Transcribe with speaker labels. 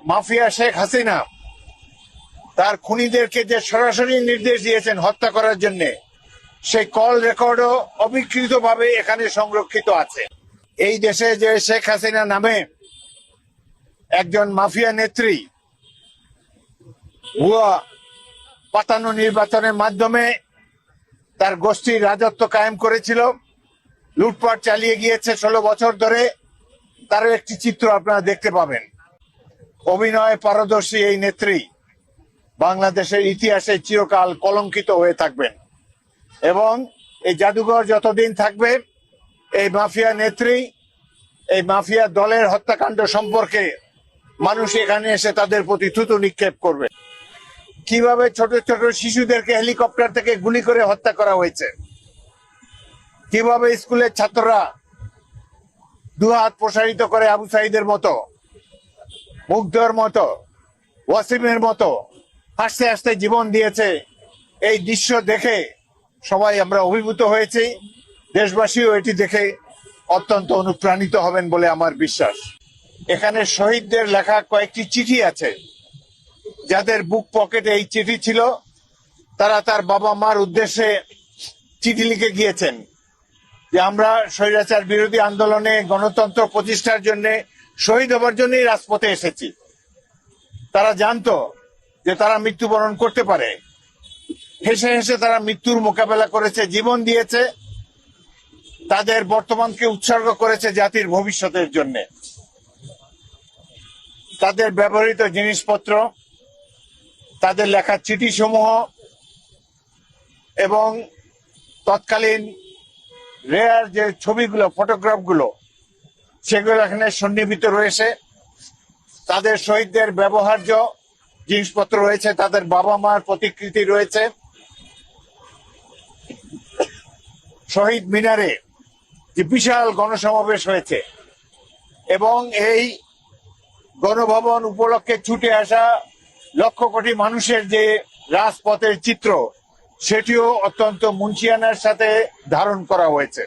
Speaker 1: Mafia Sheikh Hasina তার খুনিদেরকে যে সরাসরি নির্দেশ দিয়েছেন হত্যা করার জন্য, সেই কল রেকর্ডও অবিকৃতভাবে এখানে সংরক্ষিত আছে। এই দেশে যে শেখ হাসিনা নামে একজন মাফিয়া নেত্রী ভুয়া পাতানো নির্বাচনের মাধ্যমে তার গোষ্ঠীর রাজত্ব কায়েম করেছিল, লুটপাট চালিয়ে গিয়েছে 16 বছর ধরে, তারও একটি চিত্র আপনারা দেখতে পাবেন। অভিনয় পারদর্শী এই নেত্রী বাংলাদেশের ইতিহাসে চিরকাল কলঙ্কিত হয়ে থাকবেন এবং এই জাদুঘর যতদিন থাকবে এই মাফিয়া নেত্রী, এই মাফিয়া দলের হত্যাকাণ্ড সম্পর্কে মানুষ এখানে এসে তাদের প্রতি থুতু নিক্ষেপ করবে। কিভাবে ছোট ছোট শিশুদেরকে হেলিকপ্টার থেকে গুলি করে হত্যা করা হয়েছে, কিভাবে স্কুলের ছাত্ররা দুহাত প্রসারিত করে আবু সাইদের মতো, মুগ্ধর মতো, ওয়াসিমের মতো হাসতে হাসতে জীবন দিয়েছে, এই দৃশ্য দেখে সবাই আমরা অভিভূত হয়েছি। দেশবাসীও এটি দেখে অত্যন্ত অনুপ্রাণিত হবেন বলে আমার বিশ্বাস। এখানে শহীদদের লেখা কয়েকটি চিঠি আছে, যাদের বুক পকেটে এই চিঠি ছিল, তারা তার বাবা মার উদ্দেশ্যে চিঠি লিখে গিয়েছেন যে আমরা স্বৈরাচার বিরোধী আন্দোলনে গণতন্ত্র প্রতিষ্ঠার জন্য শহীদ হবার জন্যই রাজপথে এসেছি। তারা জানতো যে তারা মৃত্যুবরণ করতে পারে, হেসে হেসে তারা মৃত্যুর মোকাবেলা করেছে, জীবন দিয়েছে, তাদের বর্তমানকে উৎসর্গ করেছে জাতির ভবিষ্যতের জন্য। তাদের ব্যবহৃত জিনিসপত্র, তাদের লেখা চিঠি সমূহ এবং তৎকালীন রেয়ার যে ছবিগুলো, ফটোগ্রাফগুলো, সেগুলো এখানে সন্নিহিত রয়েছে। তাদের শহীদদের ব্যবহার্য জিনিসপত্র রয়েছে, তাদের বাবা মার প্রতিকৃতি রয়েছে। শহীদ মিনারে যে বিশাল গণসমাবেশ হয়েছে এবং এই গণভবন উপলক্ষে ছুটে আসা লক্ষ কোটি মানুষের যে রাজপথের চিত্র, সেটিও অত্যন্ত মুনশিয়ানার সাথে ধারণ করা হয়েছে।